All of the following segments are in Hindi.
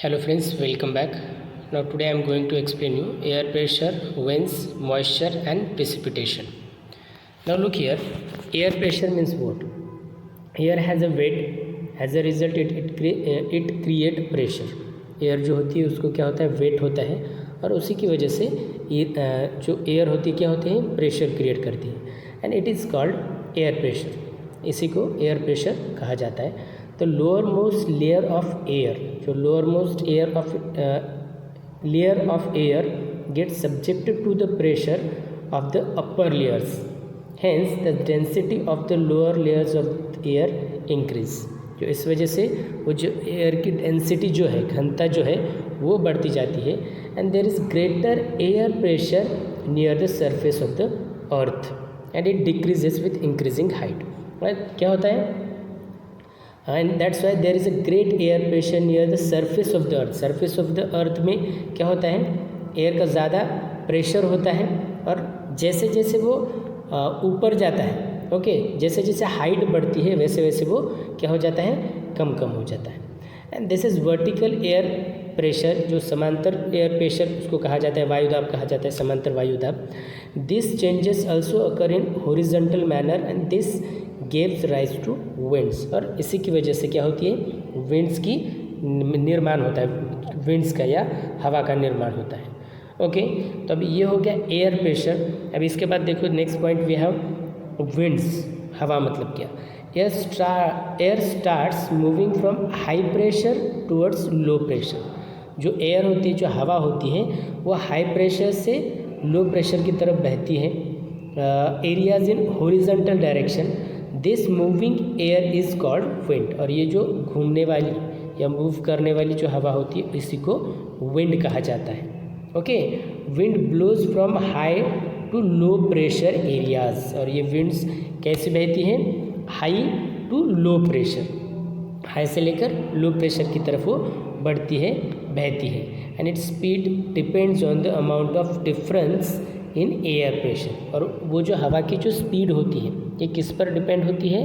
Hello friends, welcome back. Now today I am going to explain you air pressure, winds, moisture and precipitation. Now look here, air pressure means what? Air has a weight, as a result it create pressure. Air जो होती है उसको क्या होता है, वेट होता है और उसी की वजह से जो एयर होती है क्या होती है, प्रेशर क्रिएट करती है and it is called air pressure. इसी को एयर प्रेशर कहा जाता है. तो lowermost layer of air, जो lowermost layer of air get subjected to the pressure of the upper layers, hence the density of the lower layers of air increase. जो इस वजह से वो जो एयर की डेंसिटी जो है, घनता जो है वो बढ़ती जाती है and there is greater air pressure near the surface of the earth and it decreases with increasing height. क्या होता है, and that's why there is a great air pressure near the surface of the earth. Surface of the earth में क्या होता है, एयर का ज़्यादा प्रेशर होता है और जैसे जैसे वो ऊपर जाता है, ओके, जैसे जैसे हाइट बढ़ती है वैसे वैसे वो क्या हो जाता है, कम कम हो जाता है. And this is vertical air pressure, जो समांतर एयर प्रेशर उसको कहा जाता है, वायुदाब कहा जाता है, समांतर वायुदाब. This changes also occur in horizontal manner and this gives rise to winds. और इसी की वजह से क्या होती है, विंड्स की निर्माण होता है, विंड्स का या हवा का निर्माण होता है. ओके, तो अब ये हो गया एयर प्रेशर. अब इसके बाद देखो next point we have winds. हवा मतलब क्या, air starts moving from high pressure towards low pressure. जो एयर होती है, जो हवा होती है, वो हाई प्रेशर से लो प्रेशर की तरफ बहती है. Areas in horizontal direction. This moving air is called wind. और ये जो घूमने वाली या मूव करने वाली जो हवा होती है इसी को विंड कहा जाता है. Okay, wind blows from high to low pressure areas. और ये विंड्स कैसे बहती हैं, high to low pressure, high से लेकर लो प्रेशर की तरफ वो बढ़ती है, बहती है. And its speed depends on the amount of difference in air pressure. और वो जो हवा की जो स्पीड होती है ये किस पर डिपेंड होती है,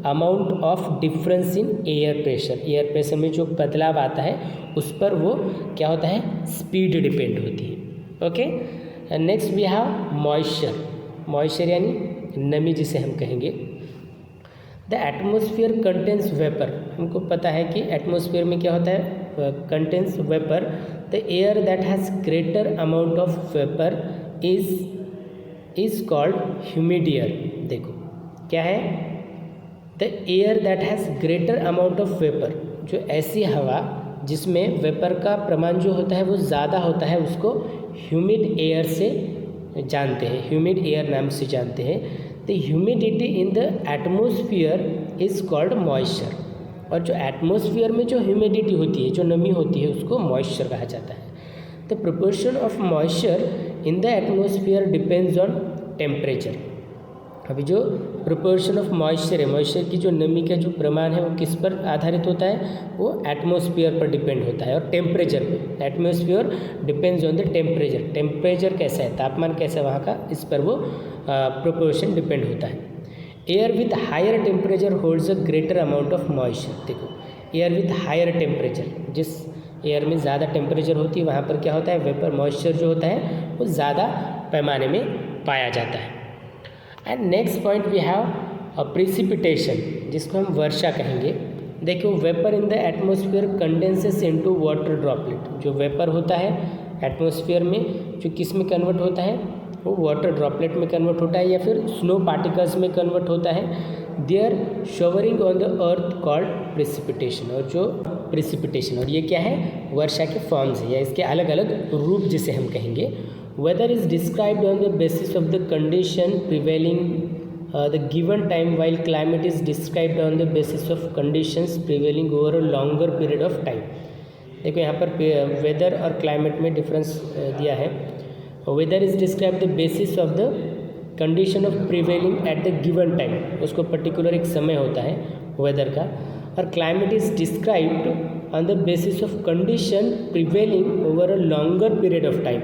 amount of difference in air pressure. Air pressure में जो बदलाव आता है उस पर वो क्या होता है, स्पीड डिपेंड होती है. Okay, next we have moisture. Moisture यानी नमी जिसे हम कहेंगे. The atmosphere contains vapour. हमको पता है कि एटमोसफियर में क्या होता है, contains vapour. The air that has greater amount of vapour is called humid air. देखो क्या है, the air that has greater amount of vapour, जो ऐसी हवा जिसमें वेपर का प्रमाण जो होता है वो ज़्यादा होता है उसको ह्यूमिड एयर से जानते हैं, ह्यूमिड एयर नाम से जानते हैं. The humidity in the atmosphere is called moisture. और जो एटमोसफियर में जो ह्यूमिडिटी होती है, जो नमी होती है, उसको मॉइस्चर कहा जाता है. The proportion of moisture in the atmosphere depends on temperature. अभी जो प्रोपोर्शन ऑफ मॉइस्चर है, मॉइस्चर की जो नमी का जो प्रमाण है वो किस पर आधारित होता है, वो एटमोसफियर पर डिपेंड होता है और टेम्परेचर पे. Atmosphere depends on the temperature. Temperature कैसा है, तापमान कैसा है वहाँ का, इस पर वो प्रोपोर्शन डिपेंड होता है. Air with higher temperature holds a greater amount of moisture. देखो एयर विथ हायर टेम्परेचर, जिस एयर में ज़्यादा टेम्परेचर होती है वहाँ पर क्या होता है, वेपर मॉइस्चर जो होता है वो ज़्यादा पैमाने में पाया जाता है. And next point we have precipitation, जिसको हम वर्षा कहेंगे. देखो vapour in the atmosphere condenses into water droplet. जो वेपर होता है एटमोसफियर में, जो किस में कन्वर्ट होता है, वो वाटर ड्रॉपलेट में कन्वर्ट होता है या फिर स्नो पार्टिकल्स में कन्वर्ट होता है. There showering on the earth called precipitation. और जो प्रेसिपिटेशन, और ये क्या है, वर्षा के फॉर्म्स है या इसके अलग अलग रूप जिसे हम कहेंगे. Weather is described on the basis of the condition prevailing the given time, while climate is described on the basis of conditions prevailing over a longer period of time. देखो यहाँ पर वेदर और क्लाइमेट में डिफरेंस दिया है. Weather is describe the basis of the condition of prevailing at the given time. उसको पर्टिकुलर एक समय होता है वेदर का. और climate is described on the basis of condition prevailing over a longer period of time.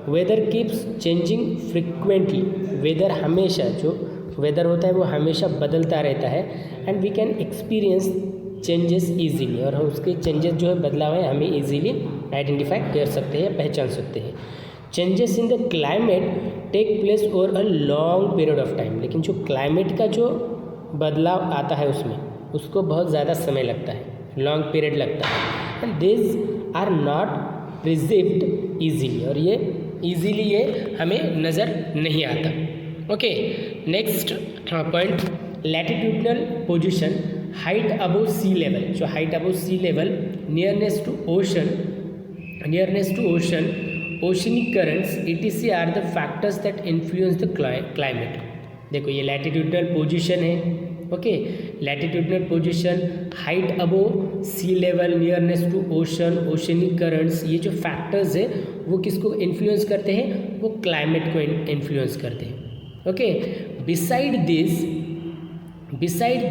Weather keeps changing frequently. Weather हमेशा, जो वेदर होता है वो हमेशा बदलता रहता है. And we can experience changes easily, और उसके चेंजेस जो है बदलाव है हमें ईजीली आइडेंटिफाई कर सकते हैं या पहचान सकते हैं। Changes in the climate take place over a long period of time, लेकिन जो क्लाइमेट का जो बदलाव आता है उसमें उसको बहुत ज़्यादा समय लगता है, लॉन्ग पीरियड लगता है। And this are not preserved easily, और ये ईजीली ये हमें नज़र नहीं आता। Okay, next point, latitudinal position, height above sea level. जो height above sea level, nearness to ocean, oceanic currents etc are the factors that influence the climate. देखो ये लैटिट्यूडनल पोजीशन है। Okay, latitudinal position, height above sea level, nearness to ocean, oceanic currents, ये जो फैक्टर्स है वो किसको इन्फ्लुएंस करते हैं? वो क्लाइमेट को इन्फ्लुएंस करते हैं। Okay, beside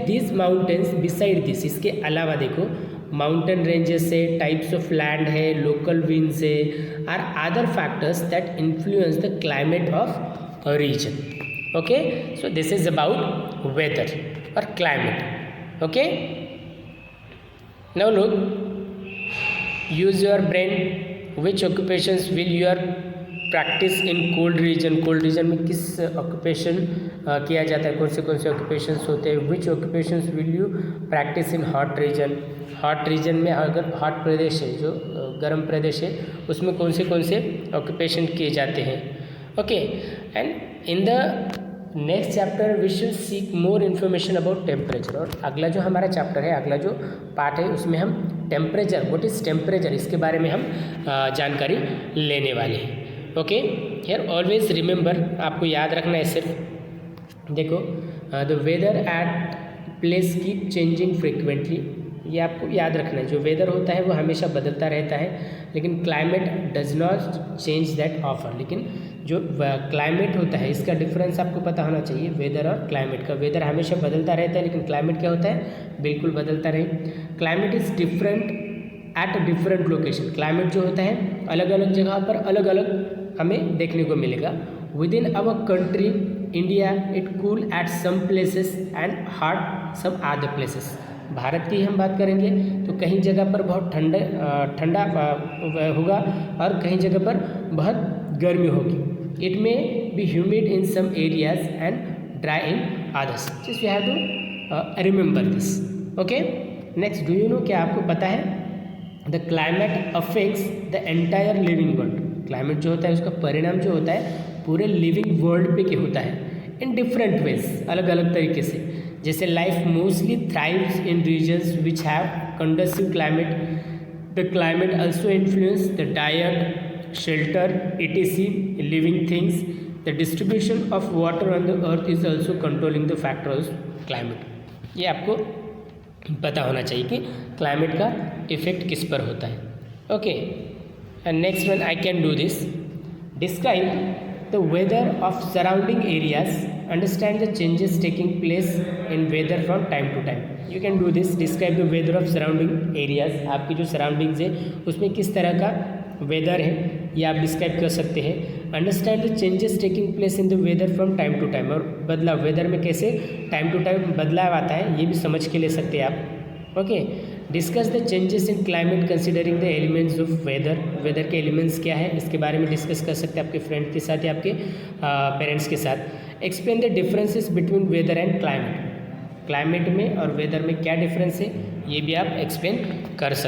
this mountains, beside this, इसके अलावा देखो माउंटेन रेंजेस है, टाइप्स ऑफ लैंड है, लोकल विंड्स है, are other factors that influence the climate of a region. Okay, so this is about weather और climate. Okay, now look, use your brain, which occupations will your practice in cold region. Cold region में किस ऑक्यूपेशन किया जाता है, कौन से ऑक्यूपेशंस होते हैं। Which occupations will you practice in hot region. Hot region में अगर हॉट प्रदेश है, जो गर्म प्रदेश है, उसमें कौन से ऑक्यूपेशन किए जाते हैं। Okay, and in the next chapter we should seek more information about temperature. और अगला जो हमारा चैप्टर है, अगला जो पार्ट है, उसमें हम टेम्परेचर, व्हाट इज़ टेम्परेचर, इसके बारे में हम जानकारी लेने वाले हैं। ओके, हियर ऑलवेज रिमेंबर, आपको याद रखना है सिर्फ, देखो the weather at place keep changing frequently, ये आपको याद रखना है। जो वेदर होता है वो हमेशा बदलता रहता है, लेकिन climate does not change that offer. लेकिन जो क्लाइमेट होता है, इसका डिफरेंस आपको पता होना चाहिए वेदर और क्लाइमेट का। वेदर हमेशा बदलता रहता है, लेकिन क्लाइमेट क्या होता है? बिल्कुल बदलता नहीं। Climate is different at different location. Climate जो होता है अलग अलग जगह पर अलग अलग हमें देखने को मिलेगा। Within our country India it cool at some places and hot some other places. Bharat की हम बात करेंगे तो कहीं जगह पर बहुत ठंडा होगा और कहीं जगह पर बहुत गर्मी होगी। It may be humid in some areas and dry in others. Just we have to remember this. Okay, next, do you know, क्या आपको पता है the climate affects the entire living world. Climate जो होता है उसका परिणाम जो होता है पूरे लिविंग वर्ल्ड पे क्या होता है? इन डिफरेंट वेज, अलग अलग तरीके से। जैसे life mostly thrives in regions which have conducive climate. The climate also influence the diet, shelter etc living things. The distribution of water on the earth is also controlling the factor of climate. ये आपको पता होना चाहिए कि क्लाइमेट का इफेक्ट किस पर होता है। Okay, and next one, I can do this, describe the weather of surrounding areas, understand the changes taking place in weather from time to time. You can do this, describe the weather of surrounding areas। आपकी जो सराउंडिंग्स है उसमें किस तरह का वेदर है ये आप डिस्क्राइब कर सकते हैं। Understand the changes taking place in the weather from time to time, और बदलाव वेदर में कैसे टाइम टू टाइम बदलाव आता है ये भी समझ के ले सकते हैं आप। Okay, discuss the changes in climate considering the elements of weather. Weather के एलिमेंट्स क्या है इसके बारे में डिस्कस कर सकते हैं आपके फ्रेंड के साथ या आपके पेरेंट्स के साथ। Explain the differences between weather and climate. Climate में और वेदर में क्या डिफरेंस है ये भी आप एक्सप्लेन कर सकते हैं।